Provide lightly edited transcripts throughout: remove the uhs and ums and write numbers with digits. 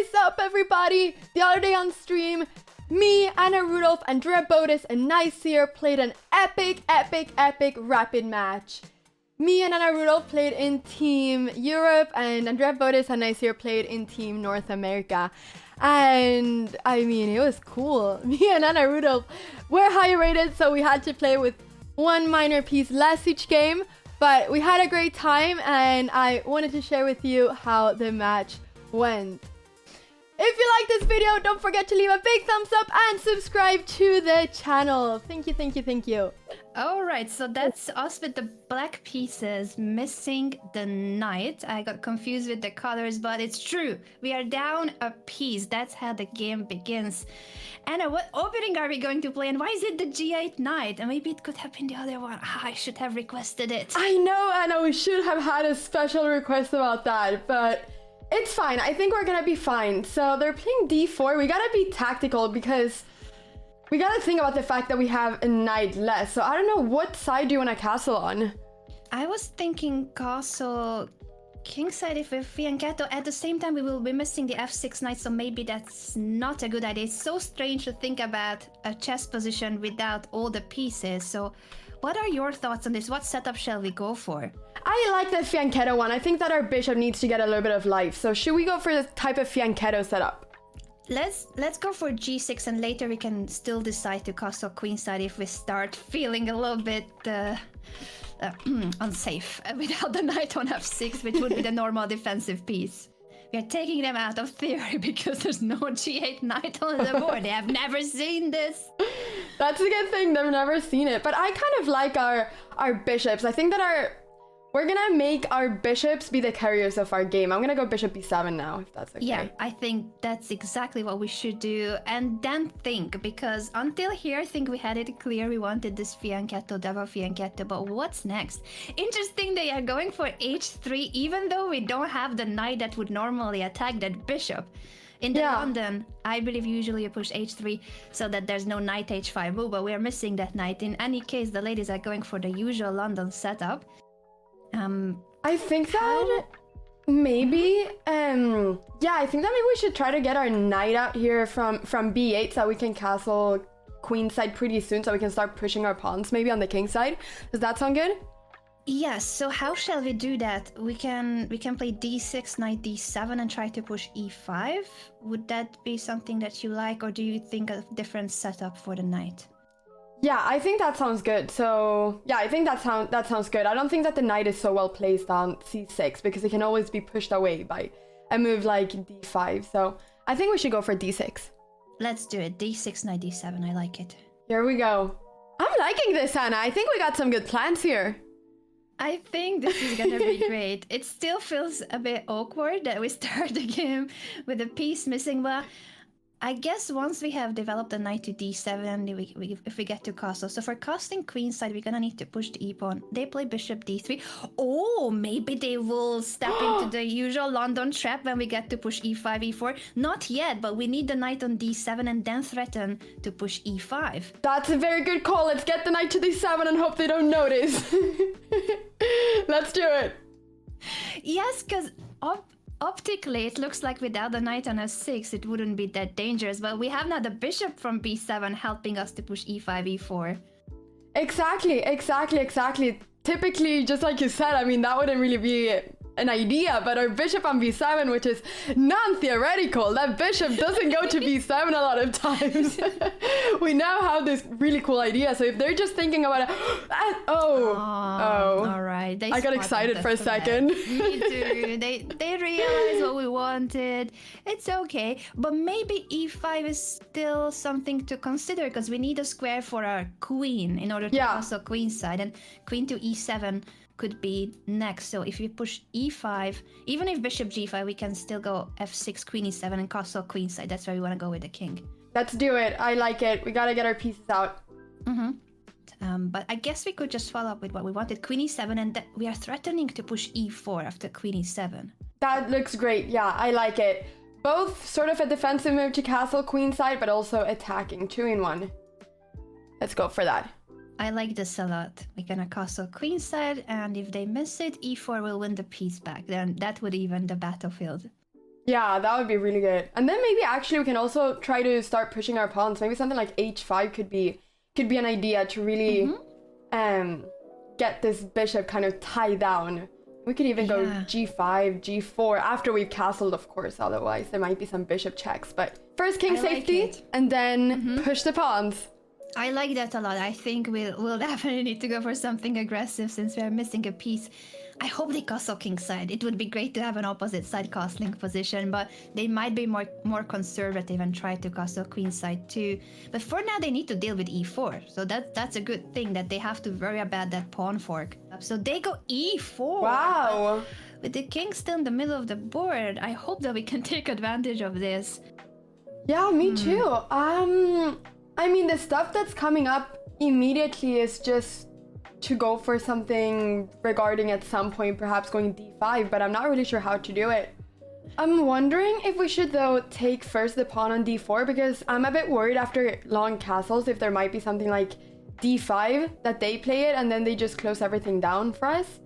is up, everybody? The other day on stream, me, Anna Rudolph, Andrea Botez Naycir played an epic rapid match. Me and Anna Rudolph played in Team Europe, and Andrea Botez and Naycir played in Team North America. And I mean, it was cool. Me and Anna Rudolph were high rated, so we had to play with one minor piece less each game. But we had a great time, and I wanted to share with you how the match went. If you like this video, don't forget to leave a big thumbs up and subscribe to the channel. Thank you. Alright, so that's us with the black pieces missing the knight. I got confused with the colors, but it's true. We are down a piece. That's how the game begins. Anna, what opening are we going to play, and why is it the G8 knight? And maybe it could have been the other one. I should have requested it. I know, Anna, we should have had a special request about that, but it's fine. I think we're gonna be fine. So they're playing d4. We gotta be tactical because we gotta think about the fact that we have a knight less. So I don't know, what side do you want to castle on? I was thinking castle kingside if we're fianchetto. At the same time, we will be missing the f6 knight, so maybe that's not a good idea. It's so strange to think about a chess position without all the pieces. So what are your thoughts on this? What setup shall we go for? I like the fianchetto one. I think that our bishop needs to get a little bit of life. So should we go for the type of fianchetto setup? Let's go for g6, and later we can still decide to castle queenside if we start feeling a little bit unsafe without the knight on f6, which would be the normal defensive piece. We are taking them out of theory because there's no g8 knight on the board. They have never seen this. That's a good thing. They've never seen it. But I kind of like our bishops. I think that we're gonna make our bishops be the carriers of our game. I'm gonna go bishop b7 now, if that's okay. Yeah, I think that's exactly what we should do. And then think, because until here, I think we had it clear we wanted this fianchetto, double fianchetto, but what's next? Interesting, they are going for h3, even though we don't have the knight that would normally attack that bishop. In the London, I believe usually you push h3 so that there's no knight h5 move, but we are missing that knight. In any case, the ladies are going for the usual London setup. I think that maybe, I think that maybe we should try to get our knight out here from b8 so we can castle queenside pretty soon, so we can start pushing our pawns maybe on the king side. Does that sound good? Yes, so how shall we do that? We can play d6, knight d7 and try to push e5. Would that be something that you like, or do you think of different setup for the knight? Yeah, I think that sounds good. So yeah, I think that sounds good. I don't think that the knight is so well placed on c6 because it can always be pushed away by a move like d5. So I think we should go for d6. Let's do it. d6, knight d7. I like it. Here we go. I'm liking this, Anna. I think we got some good plans here. I think this is gonna be great. It still feels a bit awkward that we start the game with a piece missing, but I guess once we have developed the knight to d7, if we get to castle. So for casting queenside, we're gonna need to push the e-pawn. They play bishop d3. Oh, maybe they will step into the usual London trap when we get to push e5, e4. Not yet, but we need the knight on d7 and then threaten to push e5. That's a very good call. Let's get the knight to d7 and hope they don't notice. Let's do it. Yes, because optically, it looks like without the knight on f6, it wouldn't be that dangerous. But we have now the bishop from b7 helping us to push e5, e4. Exactly. Typically, just like you said, I mean, that wouldn't really be an idea, but our bishop on b7, which is non-theoretical, that bishop doesn't go to b7 a lot of times. We now have this really cool idea, so if they're just thinking about it, oh, all right. I got excited for a second. Me too. They realized what we wanted. It's okay, but maybe e5 is still something to consider because we need a square for our queen in order to castle queenside, and queen to e7 could be next. So if we push e5, even if bishop g5, we can still go f6, queen e7 and castle queenside. That's where we want to go with the king. Let's do it. I like it. We gotta get our pieces out. But I guess we could just follow up with what we wanted. Queen e7, and we are threatening to push e4 after queen e7. That looks great. Yeah, I like it. Both sort of a defensive move to castle queenside, but also attacking 2-in-1. Let's go for that. I like this a lot. We're gonna castle queenside, and if they miss it, e4 will win the piece back. Then that would even the battlefield. Yeah, that would be really good. And then maybe actually we can also try to start pushing our pawns. Maybe something like h5 could be an idea to really get this bishop kind of tied down. We could even go g5, g4 after we've castled, of course. Otherwise, there might be some bishop checks. But first king safety, and then push the pawns. I like that a lot. I think we'll definitely need to go for something aggressive since we are missing a piece. I hope they castle kingside. It would be great to have an opposite side castling position, but they might be more conservative and try to castle queenside too. But for now, they need to deal with e4, so that's a good thing that they have to worry about that pawn fork. So they go e4. Wow. With the king still in the middle of the board, I hope that we can take advantage of this. Yeah, me too. I mean, the stuff that's coming up immediately is just to go for something regarding at some point perhaps going d5, but I'm not really sure how to do it. I'm wondering if we should though take first the pawn on d4, because I'm a bit worried after long castles if there might be something like d5 that they play it and then they just close everything down for us.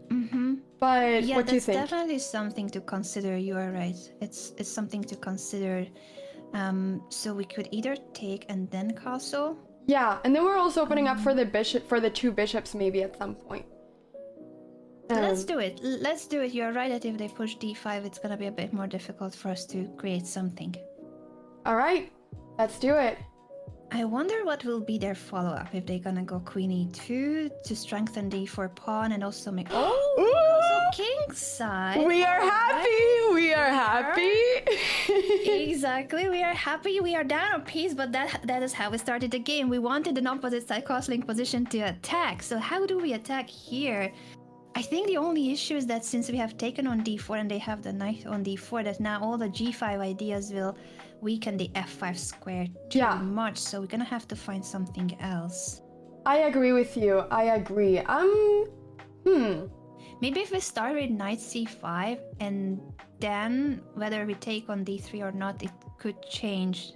But Yeah, what do you think? that's definitely something to consider. You are right. It's something to consider. So we could either take and then castle. Yeah, and then we're also opening up for the bishop, for the two bishops maybe at some point. Let's do it. Let's do it. You're right that if they push d5, it's gonna be a bit more difficult for us to create something. All right, let's do it. I wonder what will be their follow-up, if they're gonna go queen e2 to strengthen d4 pawn and also make... Oh, king side. We are happy. We are happy. Exactly. We are happy. We are down a piece, but that is how we started the game. We wanted an opposite side castling position to attack. So how do we attack here? I think the only issue is that since we have taken on d4 and they have the knight on d4, that now all the g5 ideas will weaken the f5 square too much. So we're gonna have to find something else. I agree with you. I agree. Maybe if we start with knight c5 and then whether we take on d3 or not, it could change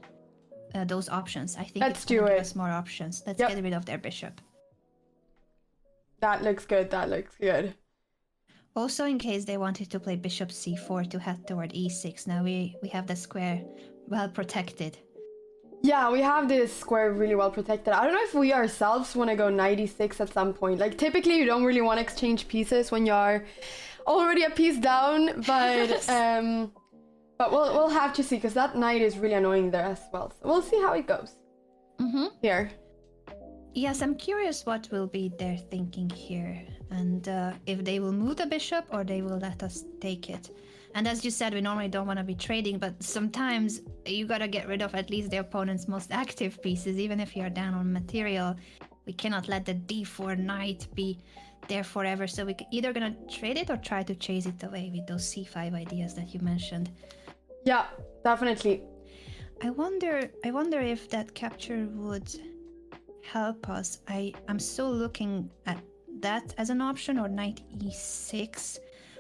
those options. I think Let's it's gonna do give it. us more options. Let's get rid of their bishop. That looks good. That looks good. Also, in case they wanted to play bishop c4 to head toward e6, now we have the square well protected. Yeah, we have this square really well protected. I don't know if we ourselves want to go knight e6 at some point. Like, typically you don't really want to exchange pieces when you're already a piece down, but but we'll have to see, because that knight is really annoying there as well. So we'll see how it goes. Here. Yes, I'm curious what will be their thinking here, and if they will move the bishop or they will let us take it. And as you said, we normally don't want to be trading, but sometimes you gotta get rid of at least the opponent's most active pieces, even if you're down on material. We cannot let the d4 knight be there forever, so we're either gonna trade it or try to chase it away with those c5 ideas that you mentioned. Yeah, definitely. I wonder if that capture would help us. I'm still looking at that as an option, or knight e6.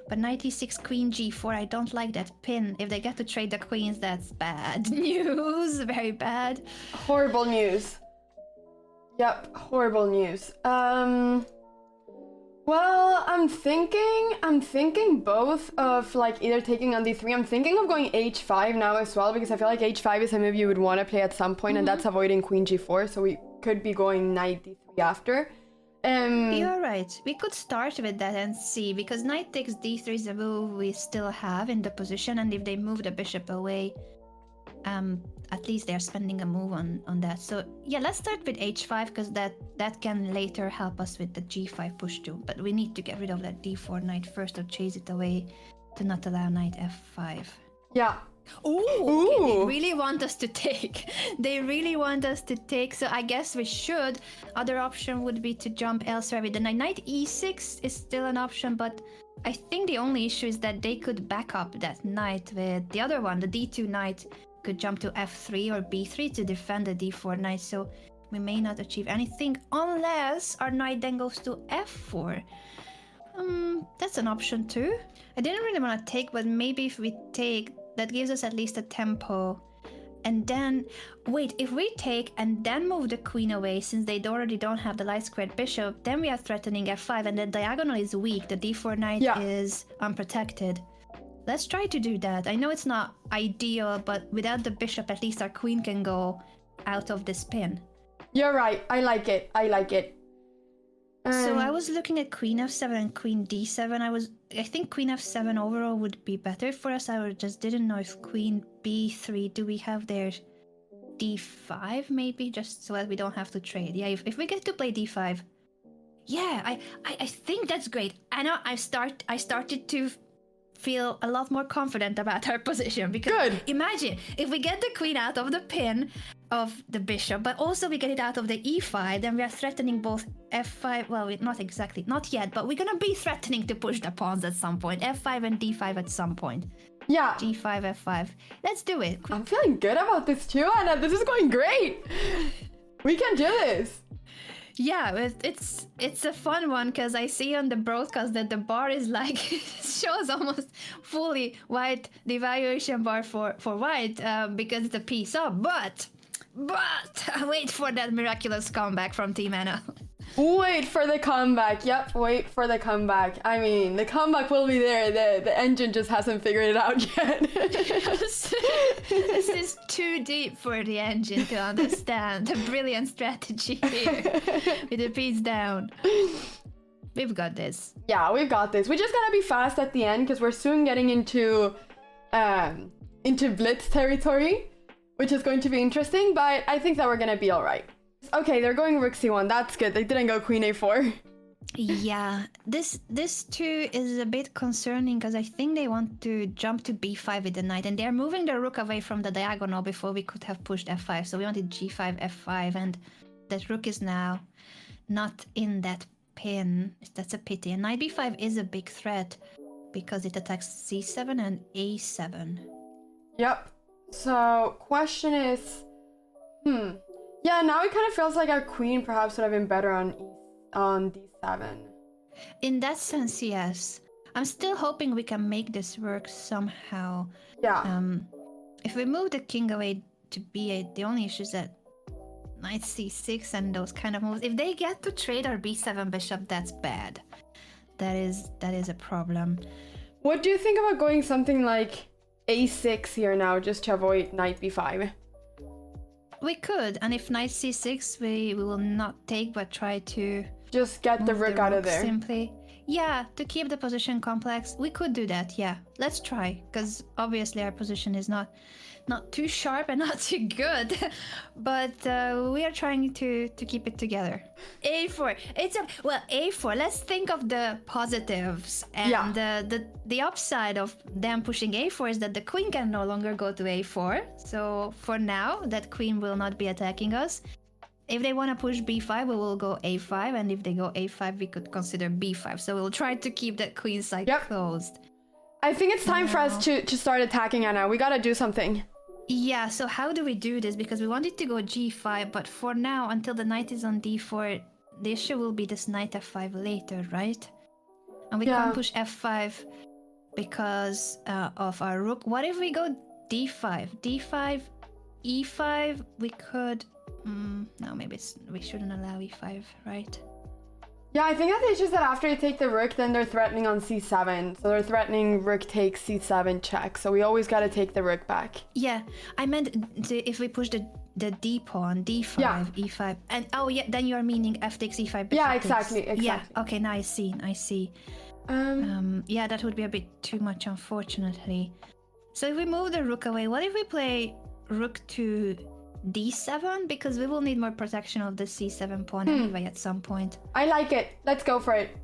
But knight e6, queen g4, I don't like that pin. If they get to trade the queens, that's bad news. Very bad. Horrible news. Yep, horrible news. Well, I'm thinking both of like either taking on d3. I'm thinking of going h5 now as well, because I feel like h5 is a move you would want to play at some point, and that's avoiding queen g4. So we could be going knight d3 after. You're right. We could start with that and see, because knight takes d3 is a move we still have in the position, and if they move the bishop away, at least they're spending a move on that. So yeah, let's start with h5, because that can later help us with the g5 push too. But we need to get rid of that d4 knight first, or chase it away to not allow knight f5. Yeah. Ooh. Okay, they really want us to take. They really want us to take, so I guess we should. Other option would be to jump elsewhere with the knight. Knight e6 is still an option, but I think the only issue is that they could back up that knight with the other one. The d2 knight could jump to f3 or b3 to defend the d4 knight, so we may not achieve anything unless our knight then goes to f4. That's an option too. I didn't really want to take, but maybe if we take, that gives us at least a tempo. And then, wait, if we take and then move the queen away, since they already don't have the light squared bishop, then we are threatening f5, and the diagonal is weak. The d4 knight is unprotected. Let's try to do that. I know it's not ideal, but without the bishop, at least our queen can go out of this pin. You're right. I like it. I like it. So I was looking at queen f7 and queen d7. I think queen f7 overall would be better for us. I just didn't know if queen b3. Do we have there d5 maybe, just so that we don't have to trade? Yeah, if we get to play d5. Yeah, I think that's great. I know I started to feel a lot more confident about our position, because Good. Imagine if we get the queen out of the pin of the bishop, but also we get it out of the e5, then we are threatening both f5. Well, not exactly, not yet, but we're gonna be threatening to push the pawns at some point, f5 and d5 at some point. Yeah. g5, f5. Let's do it. I'm feeling good about this too, Anna. This is going great. We can do this. Yeah, it's a fun one, because I see on the broadcast that the bar is like shows almost fully white, the evaluation bar for white, because it's a piece up. But wait for that miraculous comeback from Team Anna. Wait for the comeback. Yep, wait for the comeback. I mean, the comeback will be there. The engine just hasn't figured it out yet. This is too deep for the engine to understand the brilliant strategy here with the piece down. We've got this. Yeah, we've got this. We just gotta be fast at the end, because we're soon getting into blitz territory, which is going to be interesting, but I think that we're gonna be all right. Okay, they're going rook c1. That's good. They didn't go queen a4. Yeah, this too is a bit concerning, because I think they want to jump to b5 with the knight, and they're moving the rook away from the diagonal before we could have pushed f5. So we wanted g5, f5, and that rook is now not in that pin. That's a pity. And knight b5 is a big threat because it attacks c7 and a7. Yep. So question is, yeah, now it kind of feels like our queen perhaps would have been better on d7. In that sense, yes. I'm still hoping we can make this work somehow. Yeah. If we move the king away to b8, the only issue is that knight c6 and those kind of moves. If they get to trade our b7 bishop, that's bad. That is a problem. What do you think about going something like a6 here now, just to avoid knight b5? We could, and if knight c6, we will not take, but try to just get the rook out of there. Simply. Yeah, to keep the position complex. We could do that, yeah. Let's try, because obviously our position is not too sharp and not too good, but we are trying to keep it together. a4. a4. Let's think of the positives, and the upside of them pushing a4 is that the queen can no longer go to a4. So for now, that queen will not be attacking us. If they want to push b5, we will go a5, and if they go a5, we could consider b5. So we'll try to keep that queen side closed. I think it's time for us to start attacking, Anna. We gotta do something. Yeah, so how do we do this? Because we wanted to go g5, but for now, until the knight is on d4, the issue will be this knight f5 later, right? And we can't push f5 because of our rook. What if we go d5? d5, e5, we could... no, maybe we shouldn't allow e5, right? Yeah, I think that it's just that after you take the rook, then they're threatening on c7. So they're threatening rook takes c7 check. So we always got to take the rook back. Yeah, I meant if we push the d pawn, d5, e5, and then you're meaning f takes e5. Yeah, exactly. Yeah, okay, now I see. Yeah, that would be a bit too much, unfortunately. So if we move the rook away, what if we play rook to d7, because we will need more protection of the c7 pawn anyway at some point. I like it. Let's go for it.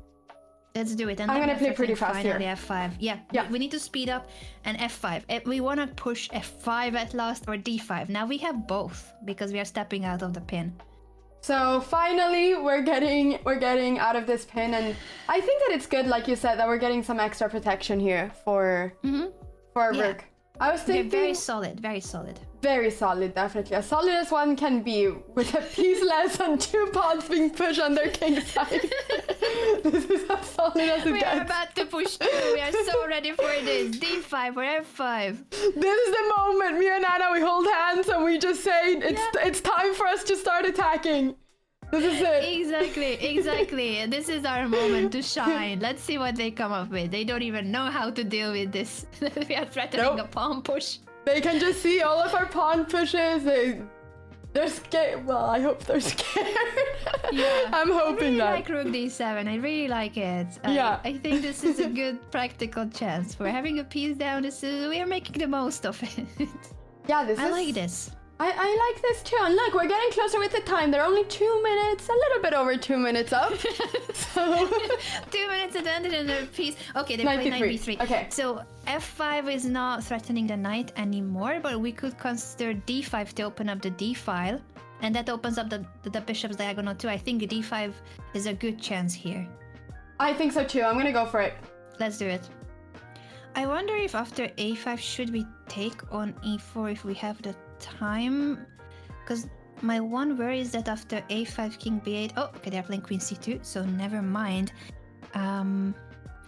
Let's do it. And I'm gonna play pretty fast here. f5. Yeah. We need to speed up, and f5. We want to push f5 at last, or d5. Now we have both because we are stepping out of the pin. So finally we're getting out of this pin, and I think that it's good, like you said, that we're getting some extra protection here for our rook. I was thinking very solid, very solid. Very solid, definitely. As solid as one can be, with a piece less and 2 pawns being pushed on their king side. This is as solid as it gets. We are about to push through. We are so ready for this. d5 or f5. This is the moment. Me and Anna, we hold hands and we just say, it's time for us to start attacking. This is it. Exactly. This is our moment to shine. Let's see what they come up with. They don't even know how to deal with this. We are threatening a pawn push. They can just see all of our pawn pushes. They're scared. Well, I hope they're scared. Yeah. I'm hoping I that. like Rook D7. I really like it. Yeah. I think this is a good practical chance. We're having a piece down. We are making the most of it. Yeah, I like this. I like this too. And look, we're getting closer with the time. They're only 2 minutes, a little bit over 2 minutes up. So 2 minutes at the end of the piece. Okay, they play knight b3. Okay. So f5 is not threatening the knight anymore, but we could consider d5 to open up the d file. And that opens up the bishop's diagonal too. I think d5 is a good chance here. I think so too. I'm gonna go for it. Let's do it. I wonder if after a5 should we take on e4 if we have the time? Because my one worry is that after a5 king b8, oh okay, they're playing queen c2, so never mind.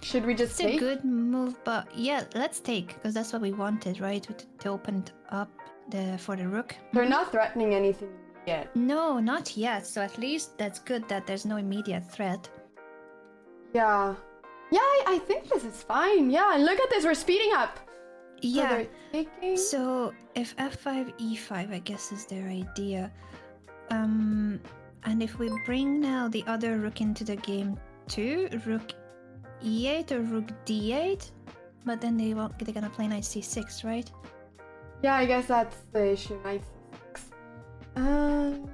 Should we just it's take? a good move, but yeah, let's take, because that's what we wanted, right? To open it up for the rook. They're not threatening anything yet. No, not yet, so at least that's good that there's no immediate threat. Yeah. Yeah, I think this is fine. Yeah, and look at this, we're speeding up. Yeah. So they're taking... So if f5, e5, I guess is their idea. And if we bring now the other rook into the game too, rook e8 or rook d8, but then they're gonna play knight c6, right? Yeah, I guess that's the issue. Knight c6.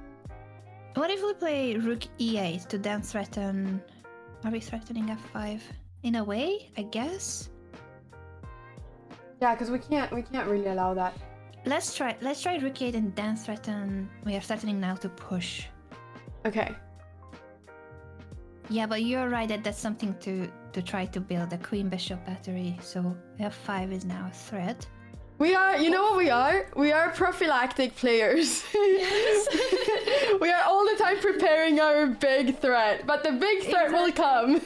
What if we play rook e8 to then threaten? Are we threatening f5? In a way, I guess. Yeah, because we can't really allow that. Let's try rook e8 and then threaten. We are threatening now to push. Okay. Yeah, but you're right that that's something to try to build a queen bishop battery. So f5 is now a threat. We are, you know what we are? We are prophylactic players. Yes. We are all the time preparing our big threat, but the big threat will come.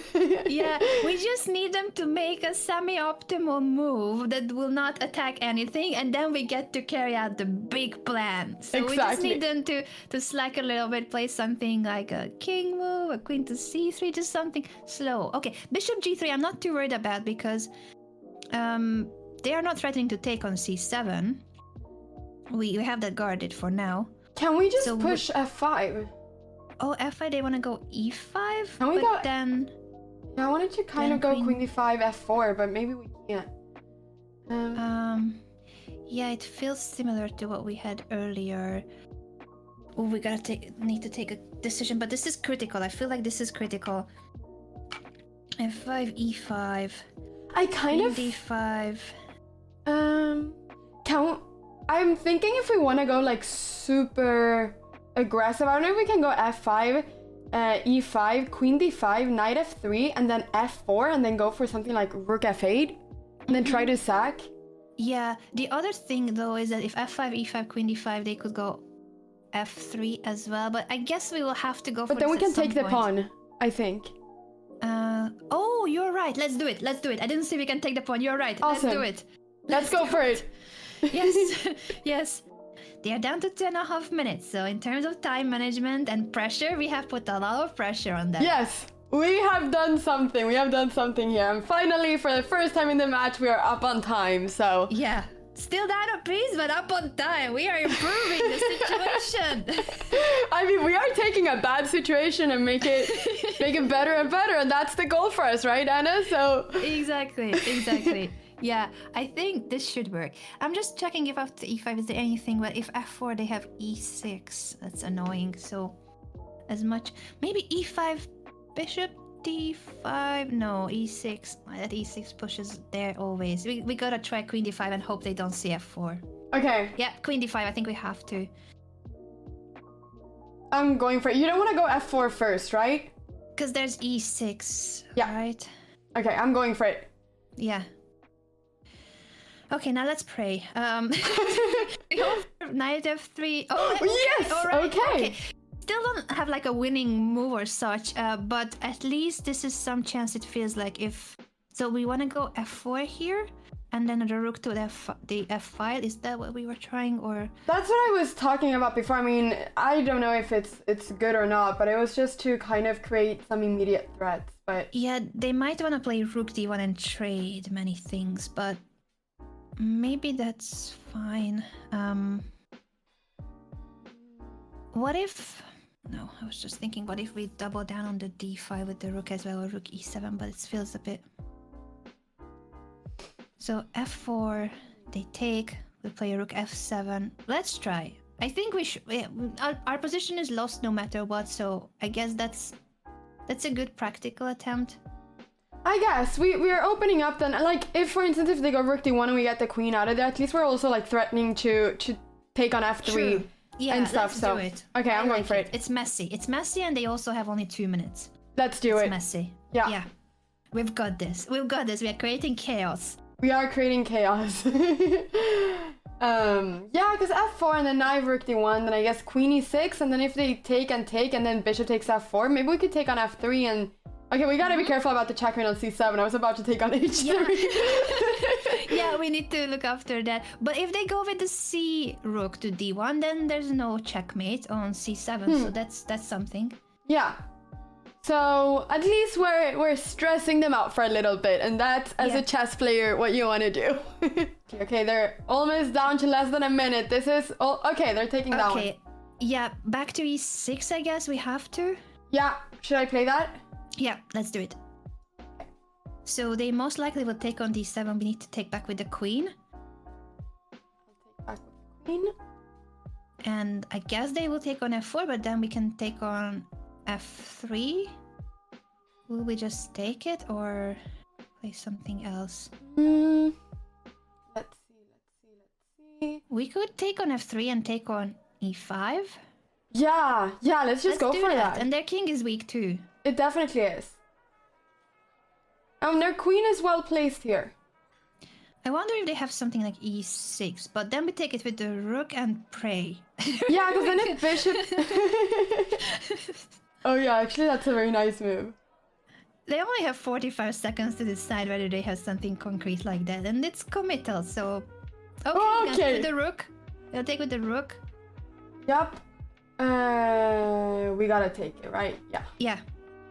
Yeah, we just need them to make a semi-optimal move that will not attack anything, and then we get to carry out the big plan. So we just need them to slack a little bit, play something like a king move, a queen to c3, just something slow. Okay, bishop g3 I'm not too worried about because they are not threatening to take on c7. We have that guarded for now. Can we just push f5? Oh, f5, they want to go e5? Can we go... then... Yeah, I wanted to kind of go queen d5, f4, but maybe we can't. Yeah, it feels similar to what we had earlier. Oh, we need to take a decision, but this is critical. I feel like this is critical. f5, e5. I kind of... d5. I'm thinking if we want to go like super aggressive, I don't know if we can go f5, e5, queen d5, knight f3, and then f4, and then go for something like rook f8, and then try to sack. Yeah, the other thing though is that if f5, e5, queen d5, they could go f3 as well, but I guess we will have to go for But then we can take the pawn, I think. Oh, you're right. Let's do it. I didn't see we can take the pawn. You're right. Awesome. Let's do it. Let's go for it. Yes. Yes. They are down to 2.5 minutes. So in terms of time management and pressure, we have put a lot of pressure on them. Yes. We have done something. We have done something here. And finally, for the first time in the match, we are up on time. So yeah. Still down a piece, but up on time. We are improving the situation. I mean, we are taking a bad situation and make it better and better, and that's the goal for us, right, Anna? So exactly. Yeah, I think this should work. I'm just checking if after e5 is there anything, but if f4 they have e6, that's annoying. So as much maybe e5 bishop d5, no, e6. That e6 pushes there always. We gotta try queen d5 and hope they don't see f4. Okay. Yeah, queen d5, I think we have to. I'm going for it. You don't want to go f4 first, right? Because there's e6, yeah. Right? Okay, I'm going for it. Yeah. Okay, now let's pray. Knight f3. Oh, yes! All right. Okay. Still don't have like a winning move or such, but at least this is some chance it feels like if... So we want to go f4 here, and then the rook to the f5. Is that what we were trying, or? That's what I was talking about before. I mean, I don't know if it's good or not, but it was just to kind of create some immediate threats. But Yeah, they might want to play rook d1 and trade many things, but maybe that's fine. What if? No, I was just thinking, what if we double down on the d5 with the rook as well, or rook e7, but it feels a bit... So f4, they take, we play rook f7. Let's try. I think we should... Yeah, our position is lost no matter what, so I guess that's a good practical attempt. I guess we are opening up then. Like, if for instance, if they go rook d1 and we get the queen out of there, at least we're also like threatening to take on f3. True. Yeah, and stuff. let's So do it. okay, I'm going for it. It's messy. It's messy, and they also have only 2 minutes. Let's do It's it. messy. Yeah. Yeah. We've got this. We've got this. We are creating chaos. We are creating chaos. Yeah, because f4 and then knight rook d1, then I guess queen e6, and then if they take and then bishop takes f4, maybe we could take on f3 and... Okay, we gotta be careful about the checkmate on c7. I was about to take on h3. Yeah, we need to look after that. But if they go with the c rook to d1, then there's no checkmate on c7, so that's something. Yeah. So at least we're stressing them out for a little bit, and that's, as a chess player, what you want to do. Okay, they're almost down to less than a minute. This is all okay. They're taking that one. Okay, yeah, back to e6. I guess we have to. Yeah, should I play that? Yeah, let's do it. So they most likely will take on d7. We need to take back with the queen. I'll take back with the queen. And I guess they will take on f4, but then we can take on f3. Will we just take it or play something else? Let's see. We could take on f3 and take on e5. Yeah, let's just go for that. And their king is weak too. It definitely is. Their queen is well placed here. I wonder if they have something like e6, but then we take it with the rook and pray. Yeah, because then if bishop... Oh yeah, actually that's a very nice move. They only have 45 seconds to decide whether they have something concrete like that, and it's committal, so... Okay, Okay. with the rook. They'll take with the rook. Yup. We gotta take it, right? Yeah. Yeah.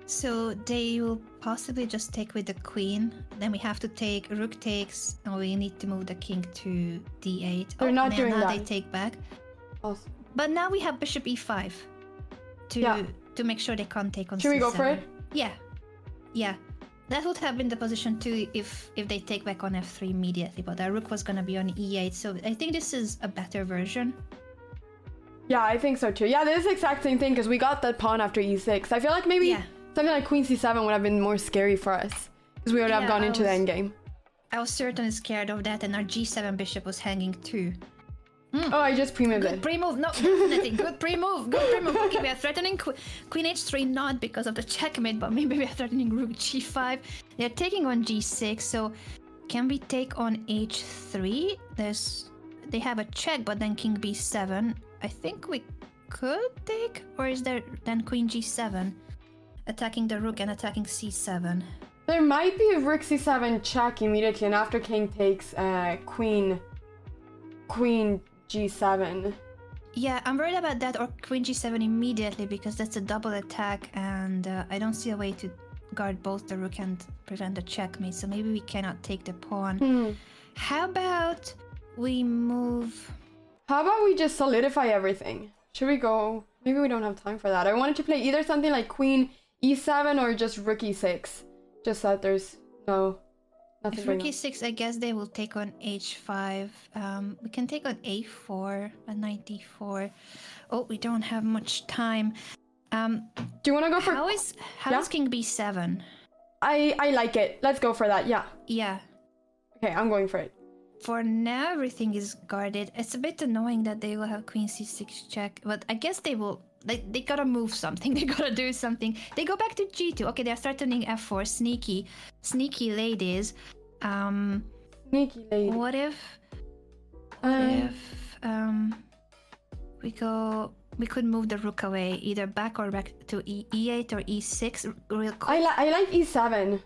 So they will possibly just take with the queen. Then we have to take rook takes, and we need to move the king to d8. They're not doing now that. They take back. Awesome. But now we have bishop e5 to make sure they can't take on Should c7. we go for it? Yeah. That would have been the position too if they take back on f3 immediately, but our rook was gonna be on e8, so I think this is a better version. Yeah, I think so too. Yeah, this is the exact same thing because we got that pawn after e6. I feel like maybe something like queen c7 would have been more scary for us because we would have gone into the endgame. I was certainly scared of that, and our g7 bishop was hanging too. Oh, I just pre-moved Good it. pre-move, no, definitely. Good pre-move, good pre-move. Okay, we are threatening queen h3, not because of the checkmate, but maybe we are threatening rook g5. They're taking on g6, so can we take on h3? They have a check, but then king b7. I think we could take, or is there then queen g7? Attacking the rook and attacking c7. There might be a rook c7 check immediately, and after king takes queen g7. Yeah, I'm worried about that, or queen g7 immediately, because that's a double attack, and I don't see a way to guard both the rook and prevent the checkmate, so maybe we cannot take the pawn. How about we move... How about we just solidify everything? Should we go... Maybe we don't have time for that. I wanted to play either something like queen e7 or just rook e6. Just that there's nothing If going rook on. e6, I guess they will take on h5. We can take on a4, a knight d4. Oh, we don't have much time. Do you want to go for... How is king b7? I like it. Let's go for that, yeah. Yeah. Okay, I'm going for it. For now, everything is guarded. It's a bit annoying that they will have queen c6 check, but I guess they will... They gotta move something. They gotta do something. They go back to g2. Okay, they're threatening f4. Sneaky ladies. Sneaky lady. What if we could move the rook away, either back or back to e8 or e6 real quick. I like e7.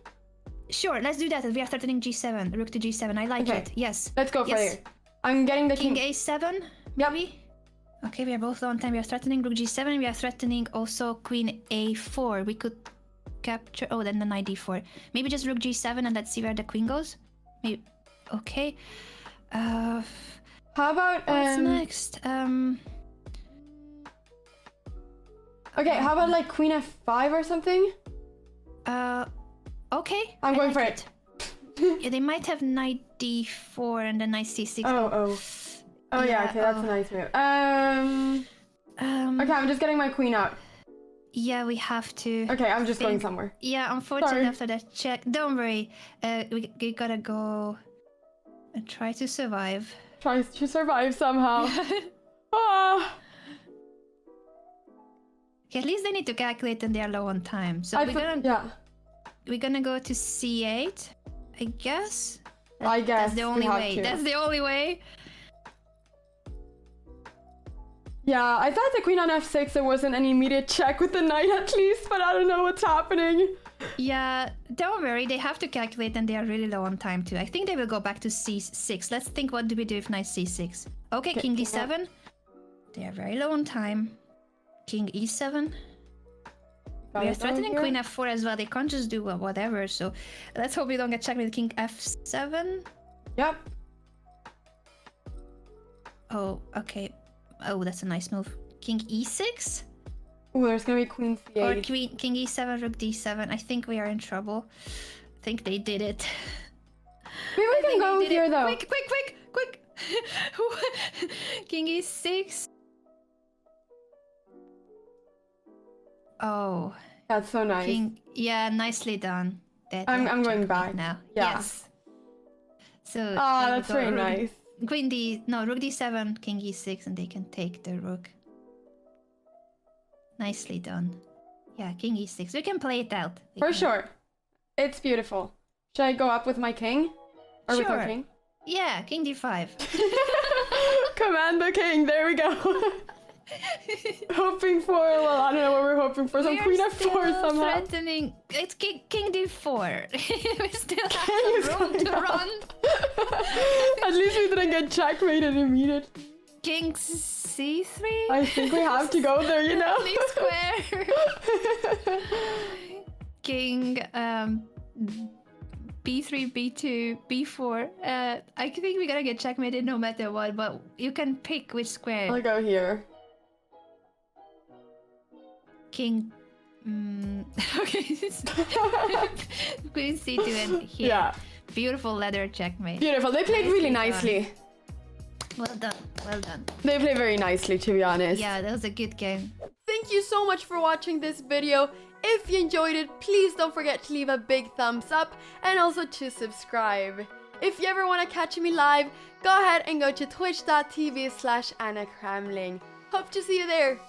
Sure, let's do that. We are threatening g7, rook to g7. I like Okay. it. Yes. Let's go for Yes. it. I'm getting the King king. a7, Yep. maybe? Okay, we are both low on time. We are threatening rook g7. We are threatening also queen a4. We could capture... Oh, then the knight d4. Maybe just rook g7 and let's see where the queen goes. Maybe... Okay. How about What's next? Okay, how about like queen f5 or something? Okay. I'm I going like for it. Yeah, they might have knight d4 and then knight c6. Oh yeah, okay, that's a nice move. Okay, I'm just getting my queen out. Yeah, we have to. Okay, I'm just going think- somewhere. Yeah, unfortunately, Sorry. after that check. Don't worry. We gotta go and try to survive. Tries to survive somehow. Ah, Okay, at least they need to calculate and they are low on time. So yeah, we're gonna go to c8, I guess. I guess That's the we only have way. to. That's the only way. Yeah, I thought the queen on f6 there wasn't any immediate check with the knight at least, but I don't know what's happening. Yeah, don't worry. They have to calculate and they are really low on time too. I think they will go back to c6. Let's think, what do we do if knight c6? Okay, king d7. They are very low on time. King e7. Got We are it threatening over queen here. f4 as well. They can't just do whatever. So let's hope we don't get checked with king f7. Yep. Oh, okay. Oh, that's a nice move. King e6? Ooh, there's gonna be queen Or c8. king e7, rook d7. I think we are in trouble. I think they did it. Maybe we can go here though. Quick, quick, quick, quick! King e6. Oh, That's so nice. king. Yeah, nicely done. I'm going back. now. Yeah. Yes. So. Ah, there we that's go. very nice. Queen d. No, rook d7, king e6, and they can take the rook. Nicely done. Yeah, king e6. We can play it out. We For can- sure. It's beautiful. Should I go up with my king? Or with our Sure. king? Yeah, king d5. Command the king, there we go. Hoping for, well, I don't know what we're hoping for. Some We're queen f4 still somehow. threatening. It's king d4. We still King is have some room going to up. run. At least we didn't get checkmated immediately. King c3. I think we have to go there, you know? Leave square. King b3, b2, b4. I think we gotta get checkmated no matter what, but you can pick which square. I'll go here. King. Okay. Queen c2 and here. Yeah, Beautiful leather checkmate. beautiful. They played really Nicely nicely. Well done. Well done. They played very nicely, to be honest. Yeah, that was a good game. Thank you so much for watching this video. If you enjoyed it, please don't forget to leave a big thumbs up and also to subscribe. If you ever want to catch me live, go ahead and go to twitch.tv/AnnaCramling. Hope to see you there.